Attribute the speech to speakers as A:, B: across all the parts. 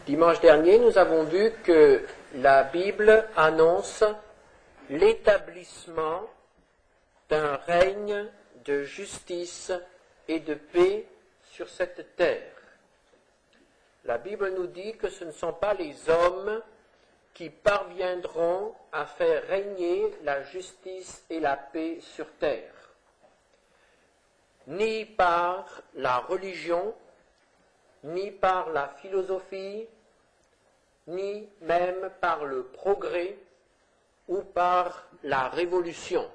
A: Dimanche dernier, nous avons vu que la Bible annonce l'établissement d'un règne de justice et de paix sur cette terre. La Bible nous dit que ce ne sont pas les hommes qui parviendront à faire régner la justice et la paix sur terre, ni par la religion, ni par la philosophie, ni même par le progrès ou par la révolution.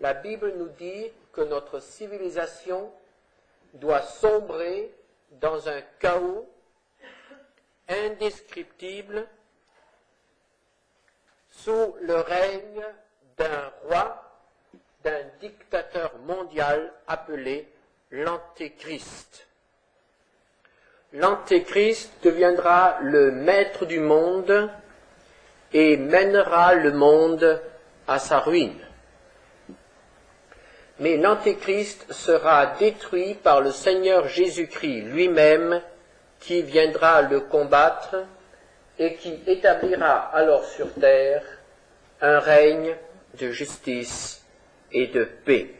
A: La Bible nous dit que notre civilisation doit sombrer dans un chaos indescriptible sous le règne d'un roi, d'un dictateur mondial appelé l'Antéchrist. L'Antéchrist deviendra le maître du monde et mènera le monde à sa ruine. Mais l'Antéchrist sera détruit par le Seigneur Jésus-Christ lui-même, qui viendra le combattre et qui établira alors sur terre un règne de justice et de paix.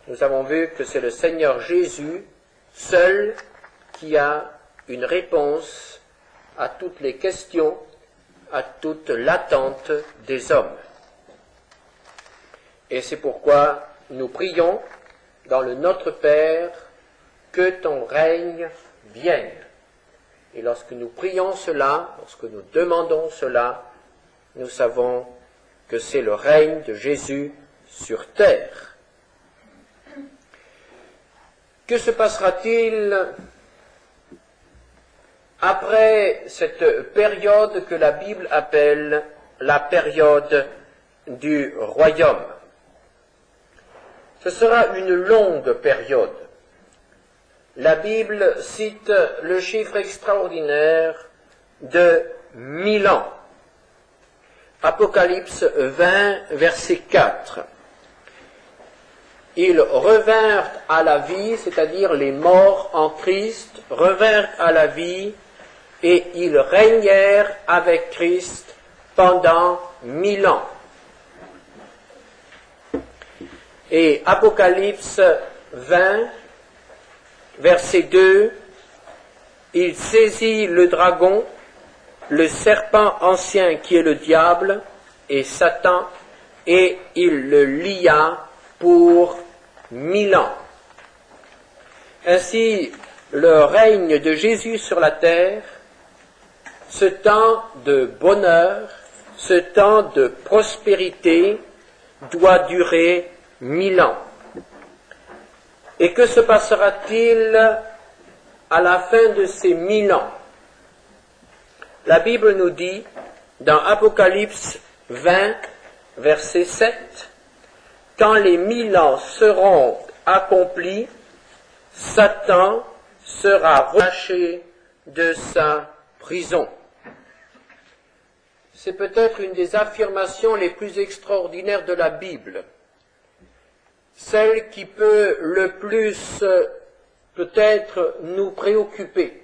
A: Nous avons vu que c'est le Seigneur Jésus seul qui a une réponse à toutes les questions, à toute l'attente des hommes. Et c'est pourquoi nous prions dans le Notre Père que ton règne vienne. Et lorsque nous prions cela, lorsque nous demandons cela, nous savons que c'est le règne de Jésus sur terre. Que se passera-t-il après cette période que la Bible appelle la période du royaume? Ce sera une longue période. La Bible cite le chiffre extraordinaire de 1000 ans. Apocalypse 20, verset 4. Ils revinrent à la vie, c'est-à-dire les morts en Christ, revinrent à la vie et ils régnèrent avec Christ pendant 1000 ans. Et Apocalypse 20, verset 2, il saisit le dragon, le serpent ancien qui est le diable et Satan, et il le lia pour 1000 ans. Ainsi, le règne de Jésus sur la terre, ce temps de bonheur, ce temps de prospérité doit durer 1000 ans. Et que se passera-t-il à la fin de ces 1000 ans? La Bible nous dit, dans Apocalypse 20, verset 7, « Quand les 1000 ans seront accomplis, Satan sera relâché de sa prison. » C'est peut-être une des affirmations les plus extraordinaires de la Bible, celle qui peut le plus peut-être nous préoccuper.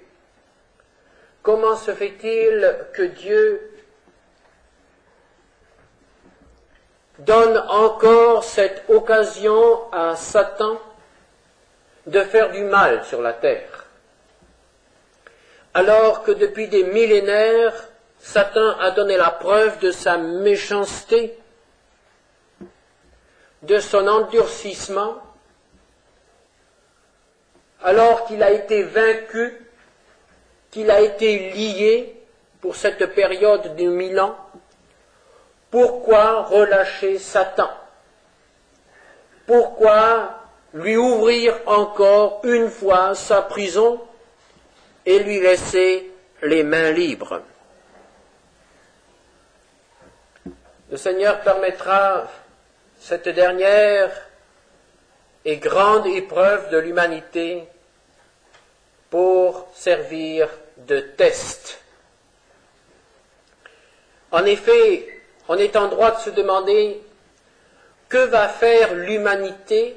A: Comment se fait-il que Dieu donne encore cette occasion à Satan de faire du mal sur la terre, alors que depuis des millénaires, Satan a donné la preuve de sa méchanceté, de son endurcissement, alors qu'il a été vaincu, qu'il a été lié pour cette période de 1000 ans. Pourquoi relâcher Satan? Pourquoi lui ouvrir encore une fois sa prison et lui laisser les mains libres? Le Seigneur permettra cette dernière et grande épreuve de l'humanité pour servir de test. En effet, on est en droit de se demander que va faire l'humanité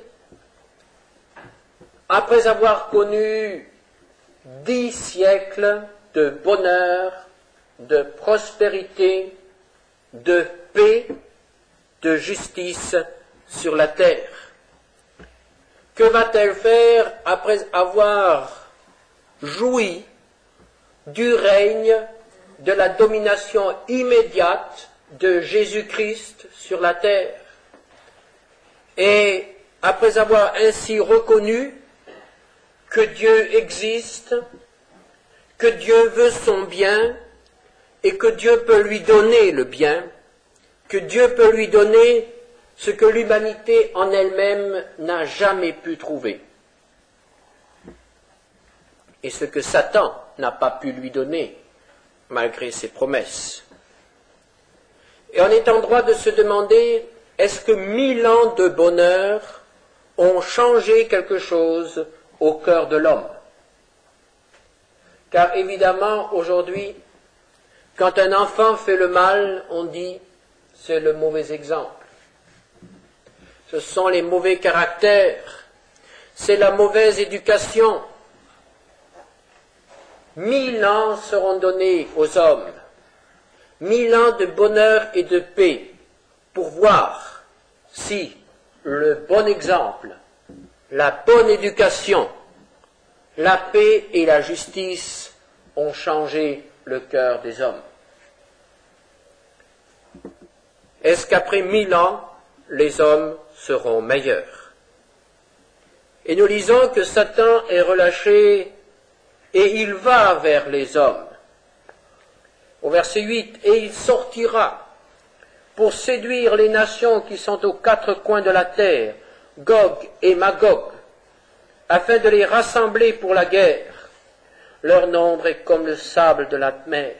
A: après avoir connu 10 siècles de bonheur, de prospérité, de paix, de justice sur la terre. Que va-t-elle faire après avoir joui du règne, de la domination immédiate de Jésus-Christ sur la terre? Et après avoir ainsi reconnu que Dieu existe, que Dieu veut son bien et que Dieu peut lui donner le bien, que Dieu peut lui donner ce que l'humanité en elle-même n'a jamais pu trouver, et ce que Satan n'a pas pu lui donner, malgré ses promesses. Et on est en droit de se demander, est-ce que 1000 ans de bonheur ont changé quelque chose au cœur de l'homme? Car évidemment, aujourd'hui, quand un enfant fait le mal, on dit, c'est le mauvais exemple. Ce sont les mauvais caractères, c'est la mauvaise éducation. 1000 ans seront donnés aux hommes, 1000 ans de bonheur et de paix, pour voir si le bon exemple, la bonne éducation, la paix et la justice ont changé le cœur des hommes. Est-ce qu'après 1000 ans, les hommes seront meilleurs? Et nous lisons que Satan est relâché et il va vers les hommes. Au verset 8, « Et il sortira pour séduire les nations qui sont aux 4 coins de la terre, Gog et Magog, afin de les rassembler pour la guerre. Leur nombre est comme le sable de la mer.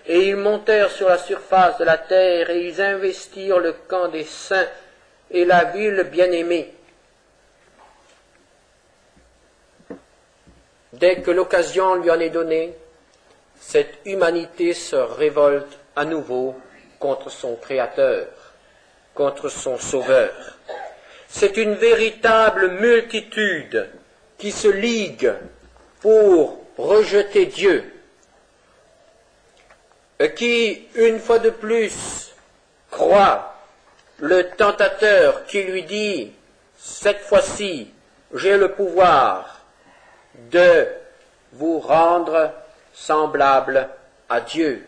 A: Et ils montèrent sur la surface de la terre, et ils investirent le camp des saints et la ville bien-aimée. » Dès que l'occasion lui en est donnée, cette humanité se révolte à nouveau contre son Créateur, contre son Sauveur. C'est une véritable multitude qui se ligue pour rejeter Dieu, qui, une fois de plus, croit le tentateur qui lui dit, cette fois-ci, j'ai le pouvoir de vous rendre semblable à Dieu.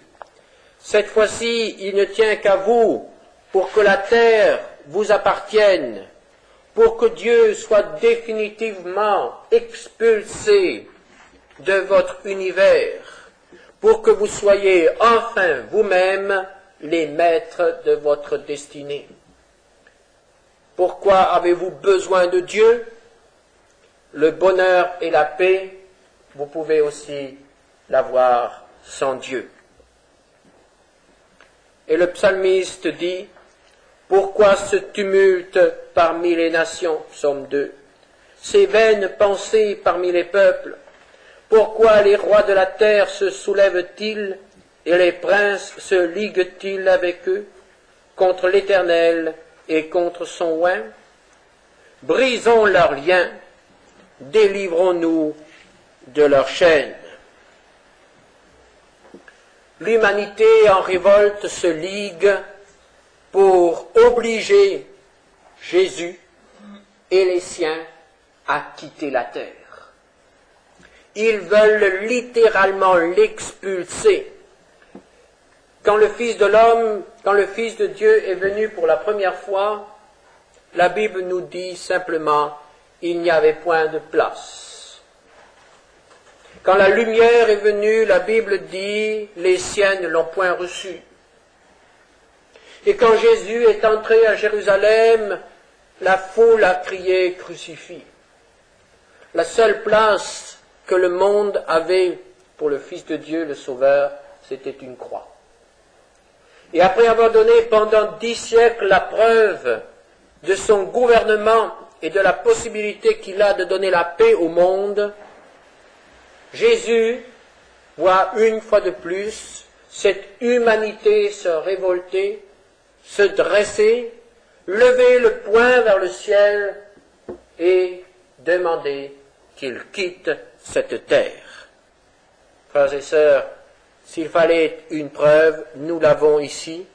A: Cette fois-ci, il ne tient qu'à vous pour que la terre vous appartienne, pour que Dieu soit définitivement expulsé de votre univers, pour que vous soyez enfin vous-même les maîtres de votre destinée. Pourquoi avez-vous besoin de Dieu? Le bonheur et la paix, vous pouvez aussi l'avoir sans Dieu. Et le psalmiste dit, « Pourquoi ce tumulte parmi les nations » Psaume 2. « Ces vaines pensées parmi les peuples. Pourquoi les rois de la terre se soulèvent-ils et les princes se liguent-ils avec eux contre l'Éternel et contre son oint? Brisons leurs liens, délivrons-nous de leurs chaînes. » L'humanité en révolte se ligue pour obliger Jésus et les siens à quitter la terre. Ils veulent littéralement l'expulser. Quand le Fils de l'homme, quand le Fils de Dieu est venu pour la première fois, la Bible nous dit simplement, il n'y avait point de place. Quand la lumière est venue, la Bible dit, les siens ne l'ont point reçu. Et quand Jésus est entré à Jérusalem, la foule a crié, crucifie. La seule place que le monde avait pour le Fils de Dieu, le Sauveur, c'était une croix. Et après avoir donné pendant 10 siècles la preuve de son gouvernement et de la possibilité qu'il a de donner la paix au monde, Jésus voit une fois de plus cette humanité se révolter, se dresser, lever le poing vers le ciel et demander qu'il quitte cette terre. Frères et sœurs, s'il fallait une preuve, nous l'avons ici.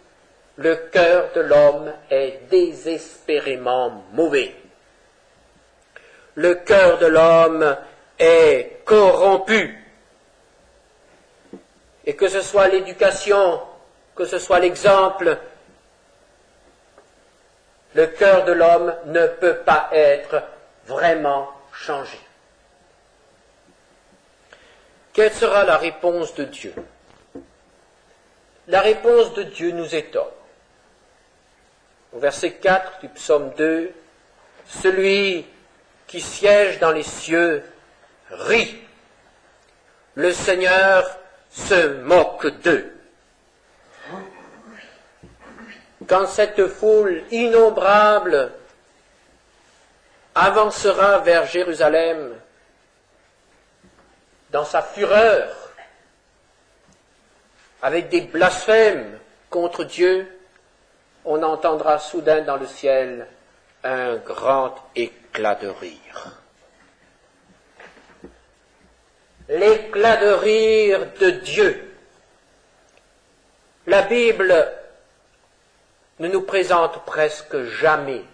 A: Le cœur de l'homme est désespérément mauvais. Le cœur de l'homme est corrompu. Et que ce soit l'éducation, que ce soit l'exemple, le cœur de l'homme ne peut pas être vraiment changé. Quelle sera la réponse de Dieu? La réponse de Dieu nous étonne. Au verset 4 du psaume 2, celui qui siège dans les cieux rit. Le Seigneur se moque d'eux. Quand cette foule innombrable avancera vers Jérusalem, dans sa fureur, avec des blasphèmes contre Dieu, on entendra soudain dans le ciel un grand éclat de rire. L'éclat de rire de Dieu. La Bible ne nous présente presque jamais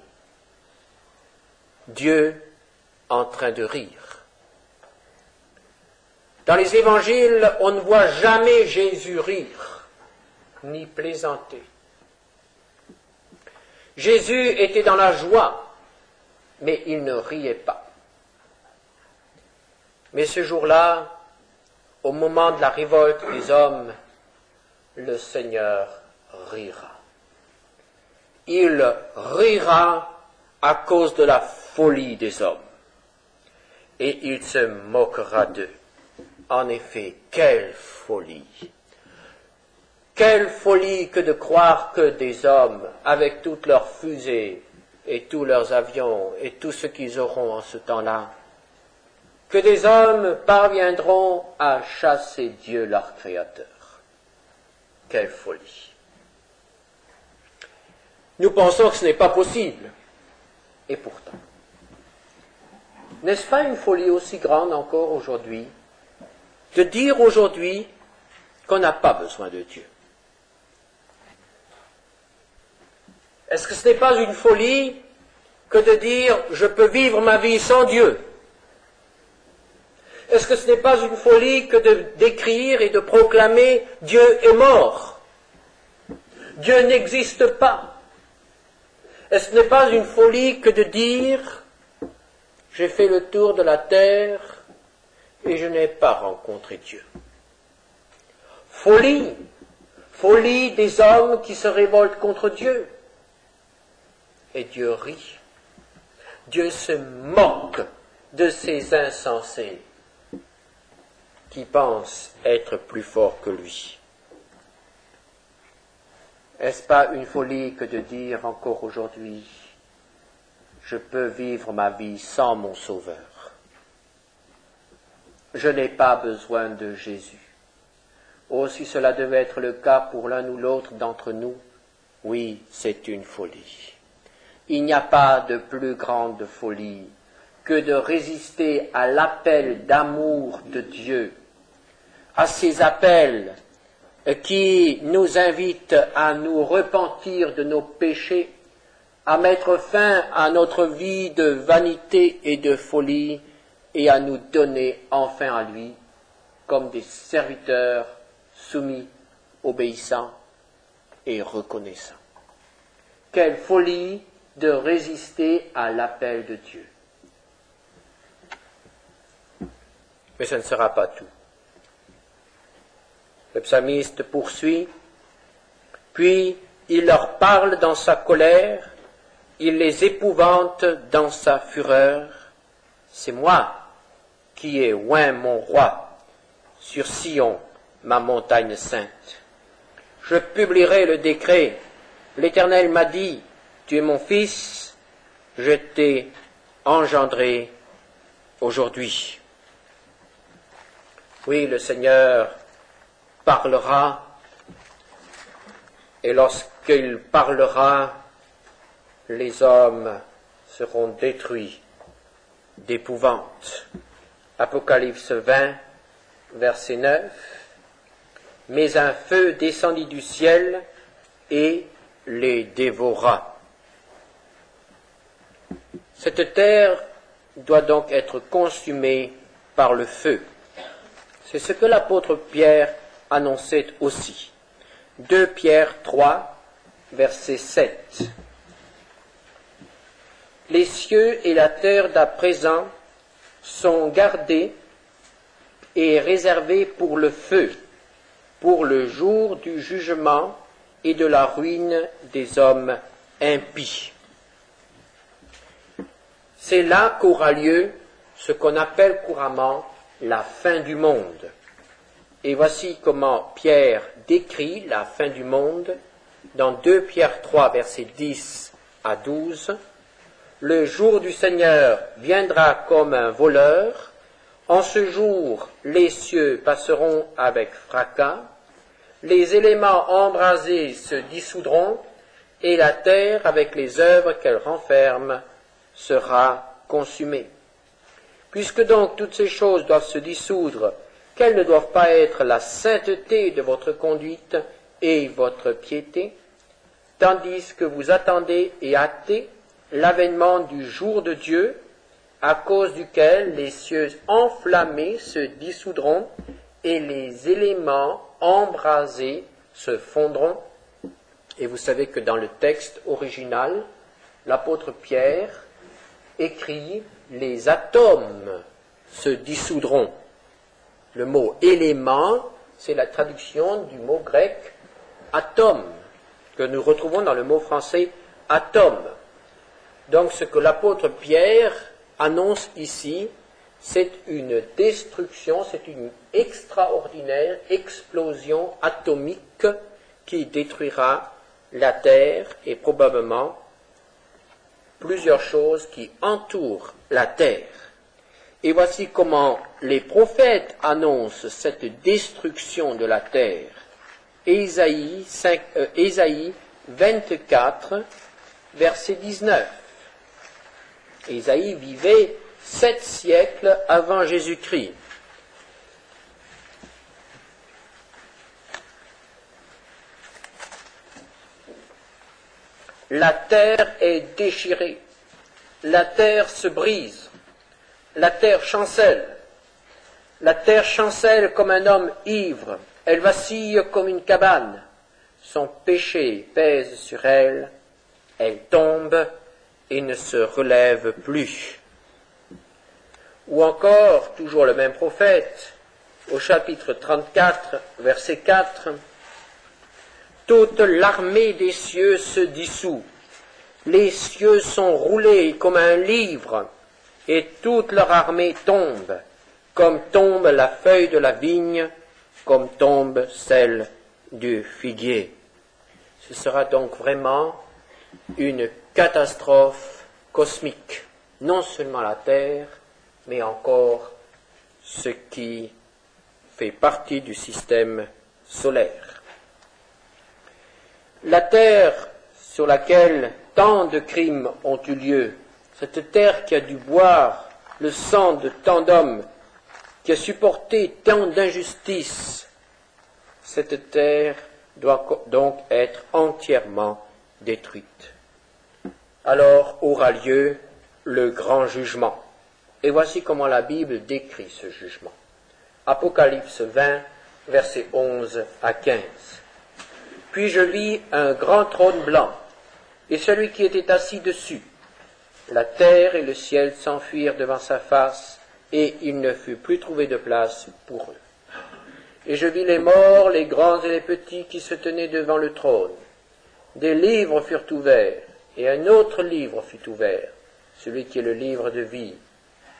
A: Dieu en train de rire. Dans les évangiles, on ne voit jamais Jésus rire, ni plaisanter. Jésus était dans la joie, mais il ne riait pas. Mais ce jour-là, au moment de la révolte des hommes, le Seigneur rira. Il rira à cause de la folie des hommes, et il se moquera d'eux. En effet, quelle folie! Quelle folie que de croire que des hommes, avec toutes leurs fusées et tous leurs avions et tout ce qu'ils auront en ce temps-là, que des hommes parviendront à chasser Dieu leur Créateur. Quelle folie! Nous pensons que ce n'est pas possible. Et pourtant, n'est-ce pas une folie aussi grande encore aujourd'hui de dire aujourd'hui qu'on n'a pas besoin de Dieu? Est-ce que ce n'est pas une folie que de dire je peux vivre ma vie sans Dieu? Est-ce que ce n'est pas une folie que d'écrire et de proclamer Dieu est mort? Dieu n'existe pas. Est-ce n'est pas une folie que de dire j'ai fait le tour de la terre et je n'ai pas rencontré Dieu? Folie, folie des hommes qui se révoltent contre Dieu. Et Dieu rit. Dieu se moque de ces insensés qui pensent être plus forts que lui. Est-ce pas une folie que de dire encore aujourd'hui, je peux vivre ma vie sans mon Sauveur? Je n'ai pas besoin de Jésus. Oh, si cela devait être le cas pour l'un ou l'autre d'entre nous, oui, c'est une folie. Il n'y a pas de plus grande folie que de résister à l'appel d'amour de Dieu, à ces appels qui nous invitent à nous repentir de nos péchés, à mettre fin à notre vie de vanité et de folie et à nous donner enfin à lui comme des serviteurs soumis, obéissants et reconnaissants. Quelle folie de résister à l'appel de Dieu. Mais ce ne sera pas tout. Le psalmiste poursuit, puis il leur parle dans sa colère, il les épouvante dans sa fureur. C'est moi qui ai oint mon roi sur Sion, ma montagne sainte. Je publierai le décret. L'Éternel m'a dit, tu es mon fils, je t'ai engendré aujourd'hui. Oui, le Seigneur parlera, et lorsqu'il parlera, les hommes seront détruits d'épouvante. Apocalypse 20, verset 9, « Mais un feu descendit du ciel et les dévora. » Cette terre doit donc être consumée par le feu. C'est ce que l'apôtre Pierre annonçait aussi. 2 Pierre 3, verset 7. Les cieux et la terre d'à présent sont gardés et réservés pour le feu, pour le jour du jugement et de la ruine des hommes impies. C'est là qu'aura lieu ce qu'on appelle couramment la fin du monde. Et voici comment Pierre décrit la fin du monde dans 2 Pierre 3, versets 10 à 12. « Le jour du Seigneur viendra comme un voleur. En ce jour, les cieux passeront avec fracas, les éléments embrasés se dissoudront, et la terre, avec les œuvres qu'elle renferme, sera consumée. Puisque donc toutes ces choses doivent se dissoudre, quelles ne doivent pas être la sainteté de votre conduite et votre piété, tandis que vous attendez et hâtez l'avènement du jour de Dieu, à cause duquel les cieux enflammés se dissoudront et les éléments embrasés se fondront. » Et vous savez que dans le texte original, l'apôtre Pierre écrit « les atomes se dissoudront ». Le mot « élément », c'est la traduction du mot grec « atome », que nous retrouvons dans le mot français « atome ». Donc ce que l'apôtre Pierre annonce ici, c'est une destruction, c'est une extraordinaire explosion atomique qui détruira la terre et probablement plusieurs choses qui entourent la terre. Et voici comment les prophètes annoncent cette destruction de la terre. Ésaïe 24, verset 19. Ésaïe vivait 7 siècles avant Jésus-Christ. La terre est déchirée, la terre se brise, la terre chancelle comme un homme ivre, elle vacille comme une cabane, son péché pèse sur elle, elle tombe et ne se relève plus. Ou encore, toujours le même prophète, au chapitre 34, verset 4, « Toute l'armée des cieux se dissout, les cieux sont roulés comme un livre, et toute leur armée tombe, comme tombe la feuille de la vigne, comme tombe celle du figuier. » Ce sera donc vraiment une catastrophe cosmique, non seulement la Terre, mais encore ce qui fait partie du système solaire. La terre sur laquelle tant de crimes ont eu lieu, cette terre qui a dû boire le sang de tant d'hommes, qui a supporté tant d'injustices, cette terre doit donc être entièrement détruite. Alors aura lieu le grand jugement. Et voici comment la Bible décrit ce jugement. Apocalypse 20, versets 11 à 15. « Puis je vis un grand trône blanc, et celui qui était assis dessus. La terre et le ciel s'enfuirent devant sa face, et il ne fut plus trouvé de place pour eux. Et je vis les morts, les grands et les petits, qui se tenaient devant le trône. Des livres furent ouverts, et un autre livre fut ouvert, celui qui est le livre de vie.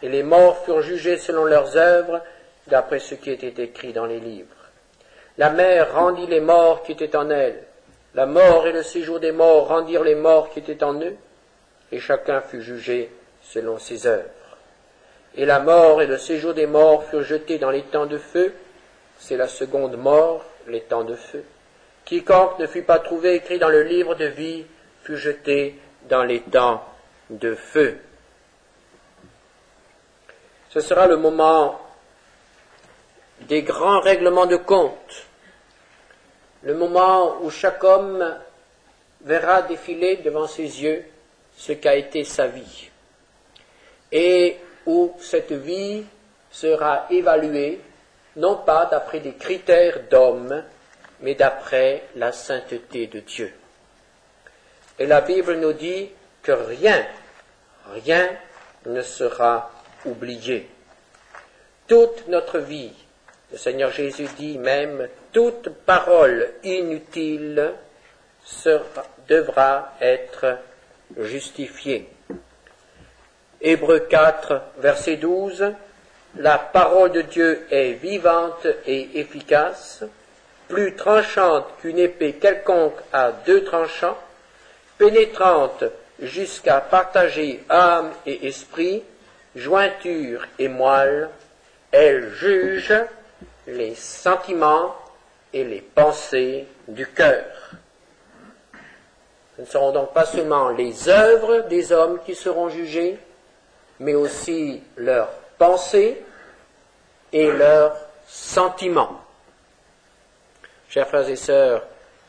A: Et les morts furent jugés selon leurs œuvres, d'après ce qui était écrit dans les livres. La mer rendit les morts qui étaient en elle. La mort et le séjour des morts rendirent les morts qui étaient en eux, et chacun fut jugé selon ses œuvres. Et la mort et le séjour des morts furent jetés dans les temps de feu. C'est la seconde mort, les temps de feu. Quiconque ne fut pas trouvé écrit dans le livre de vie fut jeté dans les temps de feu. Ce sera le moment des grands règlements de compte, le moment où chaque homme verra défiler devant ses yeux ce qu'a été sa vie, et où cette vie sera évaluée, non pas d'après des critères d'homme, mais d'après la sainteté de Dieu. Et la Bible nous dit que rien ne sera oublié. Toute notre vie, le Seigneur Jésus dit même, toute parole inutile devra être justifiée. Hébreux 4, verset 12, la parole de Dieu est vivante et efficace, plus tranchante qu'une épée quelconque à deux tranchants, pénétrante jusqu'à partager âme et esprit, jointure et moelle, elle juge les sentiments et les pensées du cœur. Ce ne seront donc pas seulement les œuvres des hommes qui seront jugées, mais aussi leurs pensées et leurs sentiments. Chers frères et sœurs,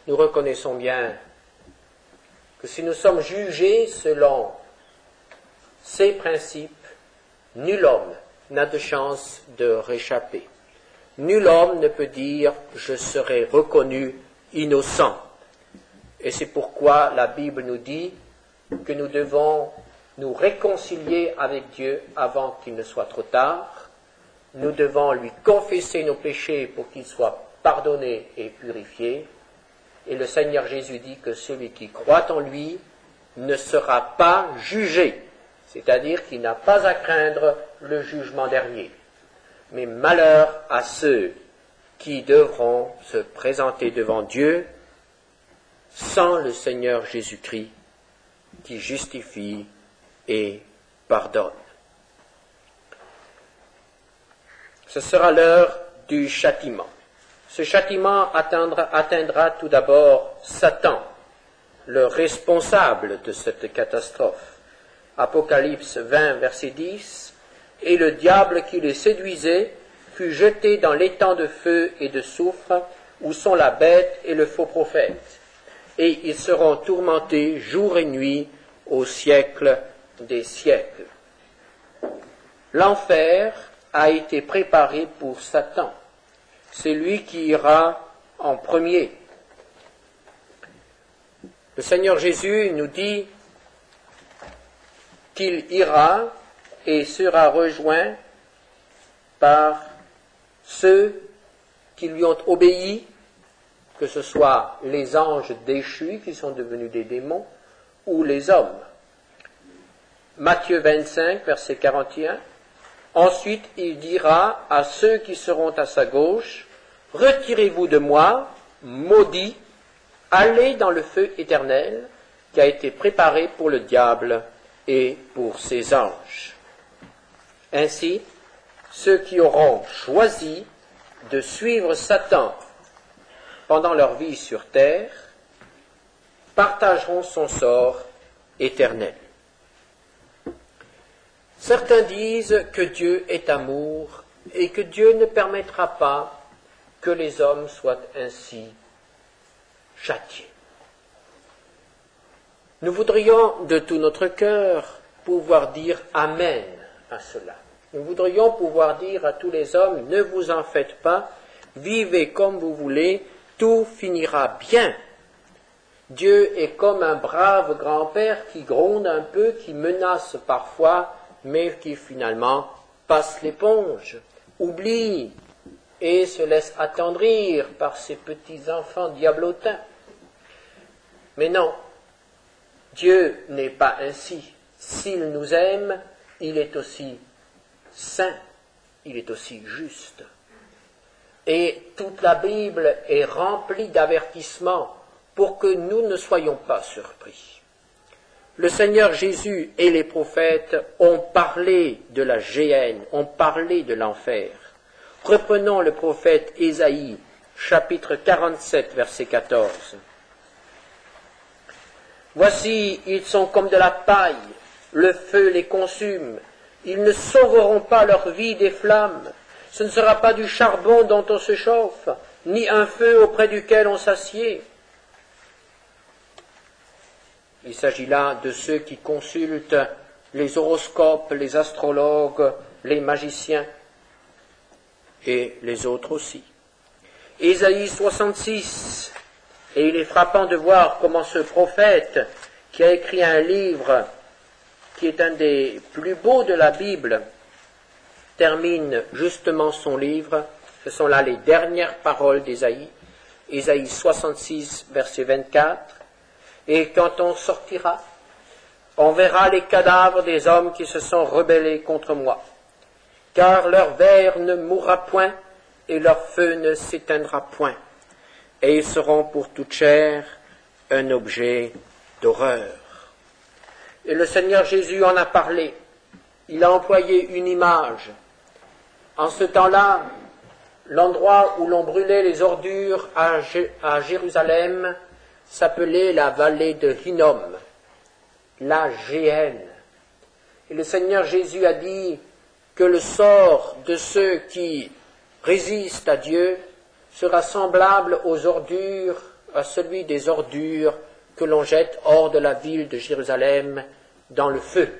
A: nous reconnaissons bien que si nous sommes jugés selon ces principes, nul homme n'a de chance de réchapper. Nul homme ne peut dire « je serai reconnu innocent ». Et c'est pourquoi la Bible nous dit que nous devons nous réconcilier avec Dieu avant qu'il ne soit trop tard. Nous devons lui confesser nos péchés pour qu'ils soient pardonnés et purifiés. Et le Seigneur Jésus dit que celui qui croit en lui ne sera pas jugé, c'est-à-dire qu'il n'a pas à craindre le jugement dernier. Mais malheur à ceux qui devront se présenter devant Dieu sans le Seigneur Jésus-Christ qui justifie et pardonne. Ce sera l'heure du châtiment. Ce châtiment atteindra tout d'abord Satan, le responsable de cette catastrophe. Apocalypse 20, verset 10, « Et le diable qui les séduisait fut jeté dans l'étang de feu et de soufre, où sont la bête et le faux prophète. Et ils seront tourmentés jour et nuit au siècle des siècles. » L'enfer a été préparé pour Satan. C'est lui qui ira en premier. Le Seigneur Jésus nous dit qu'il ira et sera rejoint par ceux qui lui ont obéi, que ce soit les anges déchus qui sont devenus des démons, ou les hommes. Matthieu 25, verset 41. Ensuite, il dira à ceux qui seront à sa gauche, « Retirez-vous de moi, maudits, allez dans le feu éternel qui a été préparé pour le diable et pour ses anges. » Ainsi, ceux qui auront choisi de suivre Satan pendant leur vie sur terre partageront son sort éternel. Certains disent que Dieu est amour et que Dieu ne permettra pas que les hommes soient ainsi châtiés. Nous voudrions de tout notre cœur pouvoir dire Amen à cela. Nous voudrions pouvoir dire à tous les hommes, ne vous en faites pas, vivez comme vous voulez, tout finira bien. Dieu est comme un brave grand-père qui gronde un peu, qui menace parfois, mais qui finalement passe l'éponge, oublie et se laisse attendrir par ses petits enfants diablotins. Mais non, Dieu n'est pas ainsi. S'il nous aime, il est aussi saint, il est aussi juste. Et toute la Bible est remplie d'avertissements pour que nous ne soyons pas surpris. Le Seigneur Jésus et les prophètes ont parlé de la géhenne, ont parlé de l'enfer. Reprenons le prophète Ésaïe, chapitre 47, verset 14. « Voici, ils sont comme de la paille, le feu les consume, ils ne sauveront pas leur vie des flammes, Ce ne sera pas du charbon dont on se chauffe, ni un feu auprès duquel on s'assied. Il s'agit là de ceux qui consultent les horoscopes, les astrologues, les magiciens et les autres aussi. Ésaïe 66, et il est frappant de voir comment ce prophète qui a écrit un livre qui est un des plus beaux de la Bible, termine justement son livre. Ce sont là les dernières paroles d'Ésaïe, Ésaïe 66, verset 24. Et quand on sortira, on verra les cadavres des hommes qui se sont rebellés contre moi, car leur ver ne mourra point et leur feu ne s'éteindra point, et ils seront pour toute chair un objet d'horreur. Et le Seigneur Jésus en a parlé. Il a employé une image. En ce temps-là, l'endroit où l'on brûlait les ordures à Jérusalem s'appelait la vallée de Hinnom, la géhenne. Et le Seigneur Jésus a dit que le sort de ceux qui résistent à Dieu sera semblable aux ordures, à celui des ordures que l'on jette hors de la ville de Jérusalem dans le feu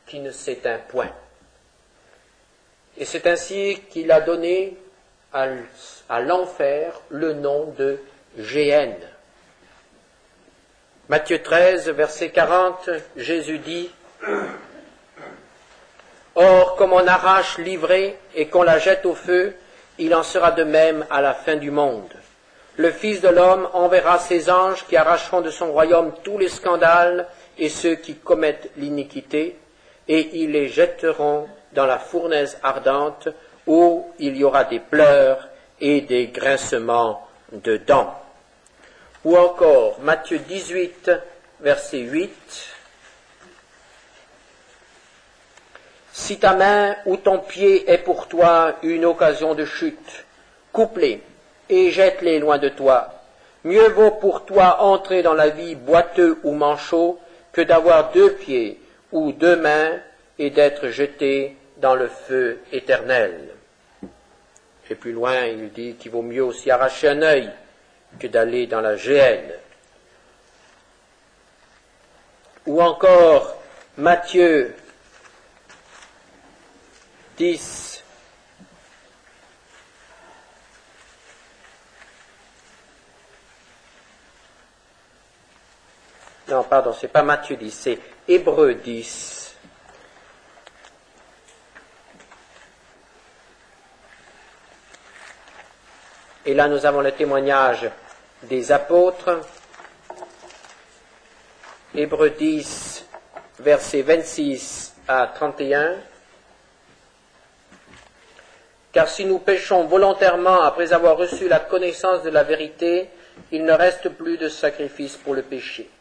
A: qui ne s'éteint point. Et c'est ainsi qu'il a donné à l'enfer le nom de géhenne. Matthieu 13, verset 40, Jésus dit « Or, comme on arrache l'ivrée et qu'on la jette au feu, il en sera de même à la fin du monde. Le Fils de l'homme enverra ses anges qui arracheront de son royaume tous les scandales et ceux qui commettent l'iniquité, et ils les jetteront dans la fournaise ardente, où il y aura des pleurs et des grincements de dents. » Ou encore, Matthieu 18, verset 8. « Si ta main ou ton pied est pour toi une occasion de chute, coupe-les et jette-les loin de toi. Mieux vaut pour toi entrer dans la vie boiteux ou manchot que d'avoir 2 pieds ou 2 mains et d'être jeté dans le feu éternel. » Et plus loin, il dit qu'il vaut mieux aussi arracher un œil que d'aller dans la géhenne. Ou encore, Matthieu 10, non, pardon, c'est pas Matthieu 10, c'est Hébreux 10. Et là, nous avons le témoignage des apôtres. Hébreux 10, versets 26 à 31. Car si nous péchons volontairement après avoir reçu la connaissance de la vérité, il ne reste plus de sacrifice pour le péché,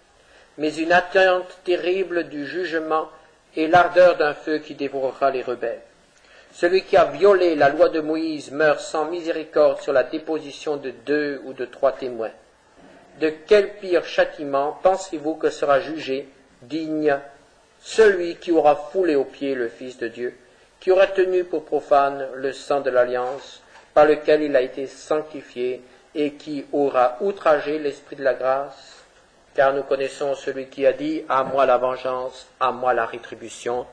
A: mais une attente terrible du jugement et l'ardeur d'un feu qui dévorera les rebelles. Celui qui a violé la loi de Moïse meurt sans miséricorde sur la déposition de 2 ou de 3 témoins. De quel pire châtiment pensez-vous que sera jugé digne celui qui aura foulé aux pieds le Fils de Dieu, qui aura tenu pour profane le sang de l'alliance par lequel il a été sanctifié et qui aura outragé l'Esprit de la grâce? Car nous connaissons celui qui a dit « À moi la vengeance, à moi la rétribution ».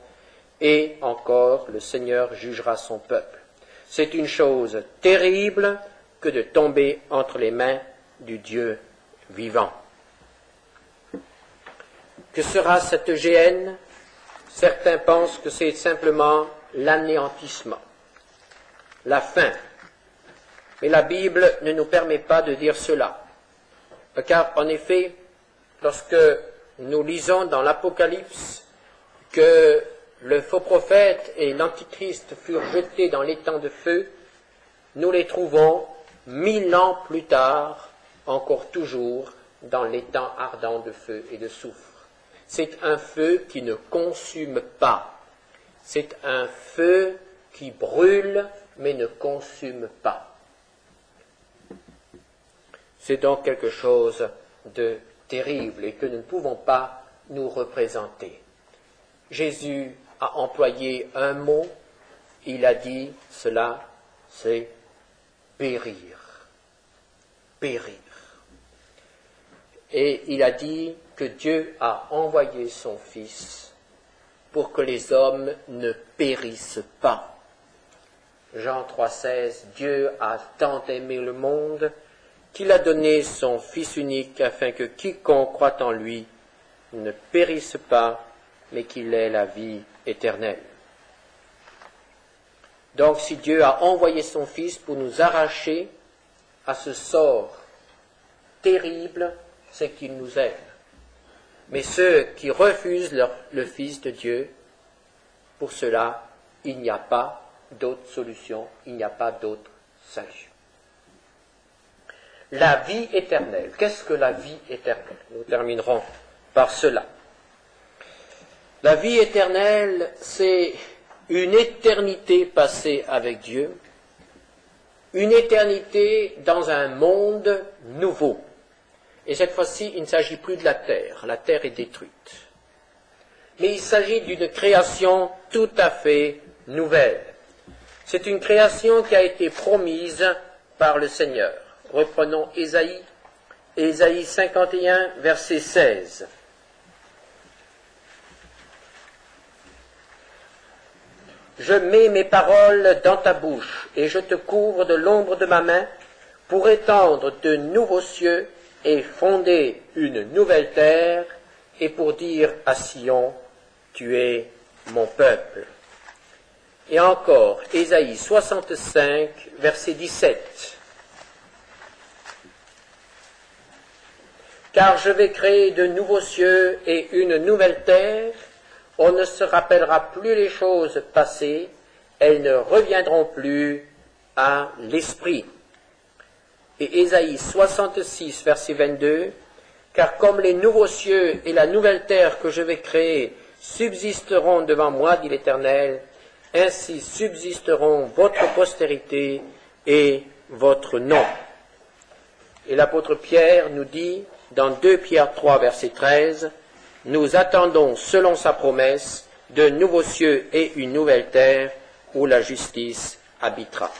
A: Et encore, le Seigneur jugera son peuple. C'est une chose terrible que de tomber entre les mains du Dieu vivant. Que sera cette géhenne? Certains pensent que c'est simplement l'anéantissement, la fin. Mais la Bible ne nous permet pas de dire cela. Car en effet, lorsque nous lisons dans l'Apocalypse que le faux prophète et l'antichrist furent jetés dans l'étang de feu, nous les trouvons 1000 ans plus tard, encore toujours, dans l'étang ardent de feu et de soufre. C'est un feu qui ne consume pas. C'est un feu qui brûle, mais ne consume pas. C'est donc quelque chose de terrible et que nous ne pouvons pas nous représenter. Jésus a employé un mot, il a dit cela, c'est périr. Périr. Et il a dit que Dieu a envoyé son Fils pour que les hommes ne périssent pas. Jean 3,16, Dieu a tant aimé le monde qu'il a donné son Fils unique afin que quiconque croit en lui ne périsse pas, mais qu'il ait la vie éternelle. Donc si Dieu a envoyé son Fils pour nous arracher à ce sort terrible, c'est qu'il nous aime. Mais ceux qui refusent le Fils de Dieu, pour cela, il n'y a pas d'autre solution, il n'y a pas d'autre salut. La vie éternelle. Qu'est-ce que la vie éternelle? Nous terminerons par cela. La vie éternelle, c'est une éternité passée avec Dieu, une éternité dans un monde nouveau. Et cette fois-ci, il ne s'agit plus de la terre est détruite. Mais il s'agit d'une création tout à fait nouvelle. C'est une création qui a été promise par le Seigneur. Reprenons Ésaïe 51, verset 16. Je mets mes paroles dans ta bouche et je te couvre de l'ombre de ma main pour étendre de nouveaux cieux et fonder une nouvelle terre et pour dire à Sion, tu es mon peuple. Et encore, Ésaïe 65, verset 17. Car je vais créer de nouveaux cieux et une nouvelle terre, on ne se rappellera plus les choses passées, elles ne reviendront plus à l'esprit. Et Ésaïe 66, verset 22, car comme les nouveaux cieux et la nouvelle terre que je vais créer subsisteront devant moi, dit l'Éternel, ainsi subsisteront votre postérité et votre nom. Et l'apôtre Pierre nous dit, dans 2 Pierre 3, verset 13, nous attendons, selon sa promesse, de nouveaux cieux et une nouvelle terre où la justice habitera.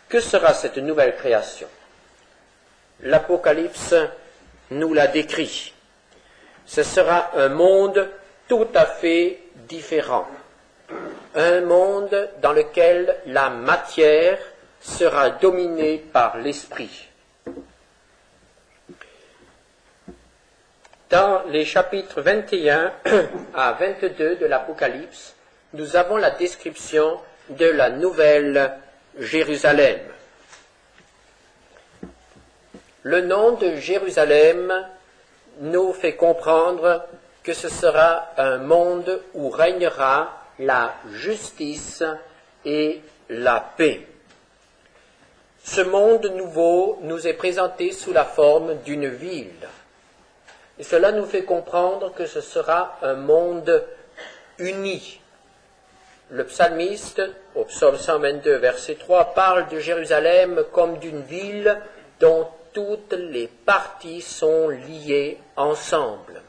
A: Que sera cette nouvelle création? L'Apocalypse nous la décrit. Ce sera un monde tout à fait différent. Un monde dans lequel la matière sera dominée par l'esprit. Dans les chapitres 21 à 22 de l'Apocalypse, nous avons la description de la nouvelle Jérusalem. Le nom de Jérusalem nous fait comprendre que ce sera un monde où régnera la justice et la paix. Ce monde nouveau nous est présenté sous la forme d'une ville. Et cela nous fait comprendre que ce sera un monde uni. Le psalmiste, au psaume 122, verset 3, parle de Jérusalem comme d'une ville dont toutes les parties sont liées ensemble.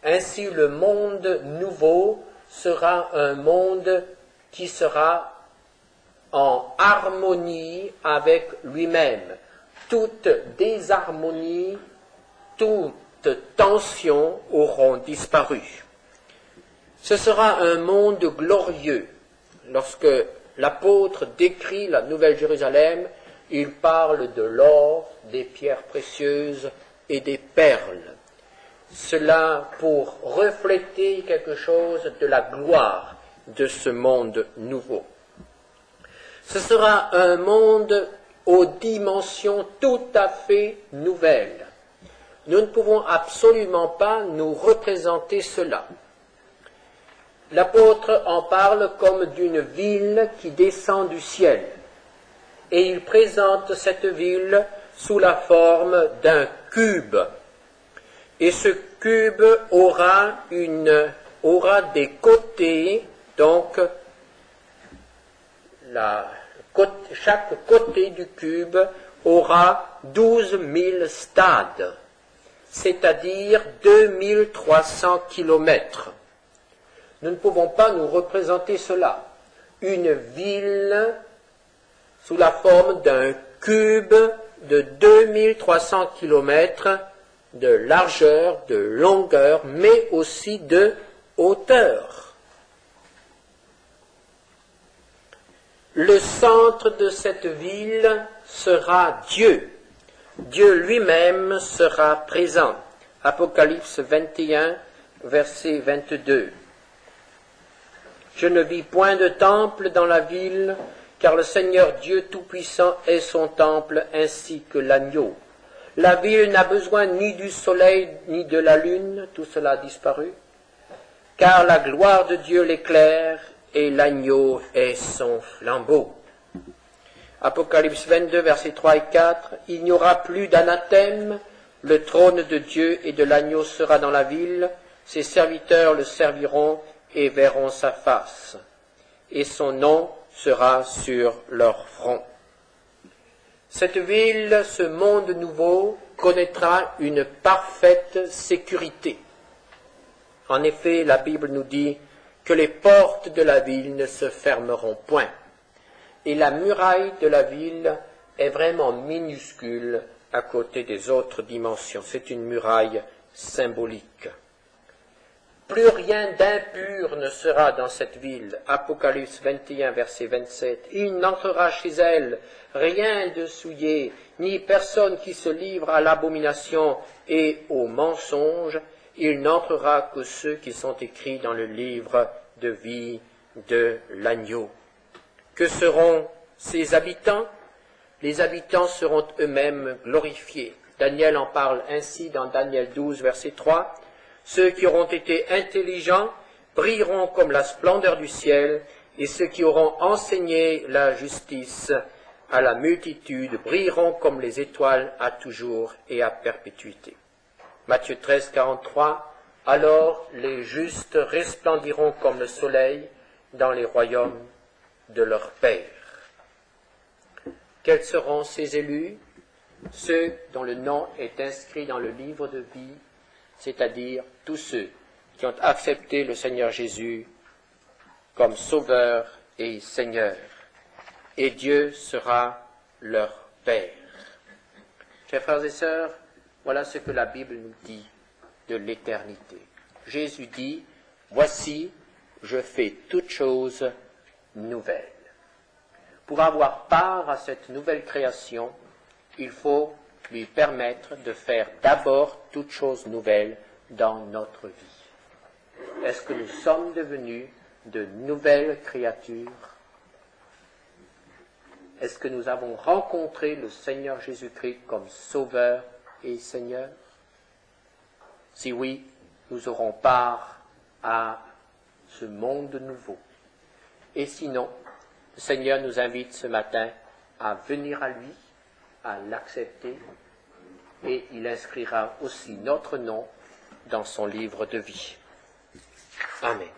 A: Ainsi, le monde nouveau sera un monde qui sera en harmonie avec lui-même. Toute désharmonie, toute tension auront disparu. Ce sera un monde glorieux. Lorsque l'apôtre décrit la Nouvelle Jérusalem, il parle de l'or, des pierres précieuses et des perles. Cela pour refléter quelque chose de la gloire de ce monde nouveau. Ce sera un monde aux dimensions tout à fait nouvelles. Nous ne pouvons absolument pas nous représenter cela. L'apôtre en parle comme d'une ville qui descend du ciel. Et il présente cette ville sous la forme d'un cube. Et ce cube aura des côtés, donc chaque côté du cube aura 12 000 stades, c'est-à-dire 2300 kilomètres. Nous ne pouvons pas nous représenter cela. une ville sous la forme d'un cube de 2300 km de largeur, de longueur, mais aussi de hauteur. Le centre de cette ville sera Dieu. Dieu lui-même sera présent. Apocalypse 21, verset 22. Je ne vis point de temple dans la ville, car le Seigneur Dieu Tout-Puissant est son temple, ainsi que l'agneau. La ville n'a besoin ni du soleil, ni de la lune, tout cela a disparu, car la gloire de Dieu l'éclaire, et l'agneau est son flambeau. Apocalypse 22, versets 3 et 4, il n'y aura plus d'anathème, le trône de Dieu et de l'agneau sera dans la ville, ses serviteurs le serviront et verront sa face, et son nom sera sur leur front. Cette ville, ce monde nouveau, connaîtra une parfaite sécurité. En effet, la Bible nous dit que les portes de la ville ne se fermeront point. Et la muraille de la ville est vraiment minuscule à côté des autres dimensions. C'est une muraille symbolique. Plus rien d'impur ne sera dans cette ville. Apocalypse 21, verset 27. Il n'entrera chez elle rien de souillé, ni personne qui se livre à l'abomination et au mensonge. Il n'entrera que ceux qui sont écrits dans le livre de vie de l'agneau. Que seront ses habitants? Les habitants seront eux-mêmes glorifiés. Daniel en parle ainsi dans Daniel 12, verset 3. Ceux qui auront été intelligents brilleront comme la splendeur du ciel, et ceux qui auront enseigné la justice à la multitude brilleront comme les étoiles à toujours et à perpétuité. Matthieu 13, 43. Alors les justes resplendiront comme le soleil dans les royaumes de leur Père. Quels seront ces élus? Ceux dont le nom est inscrit dans le livre de vie, c'est-à-dire tous ceux qui ont accepté le Seigneur Jésus comme Sauveur et Seigneur. Et Dieu sera leur Père. Chers frères et sœurs, voilà ce que la Bible nous dit de l'éternité. Jésus dit, « Voici, je fais toutes choses nouvelles. » Pour avoir part à cette nouvelle création, il faut lui permettre de faire d'abord toutes choses nouvelles dans notre vie. Est-ce que nous sommes devenus de nouvelles créatures? Est-ce que nous avons rencontré le Seigneur Jésus-Christ comme Sauveur et Seigneur? Si oui, nous aurons part à ce monde nouveau. Et sinon, le Seigneur nous invite ce matin à venir à lui, à l'accepter, et il inscrira aussi notre nom dans son livre de vie. Amen.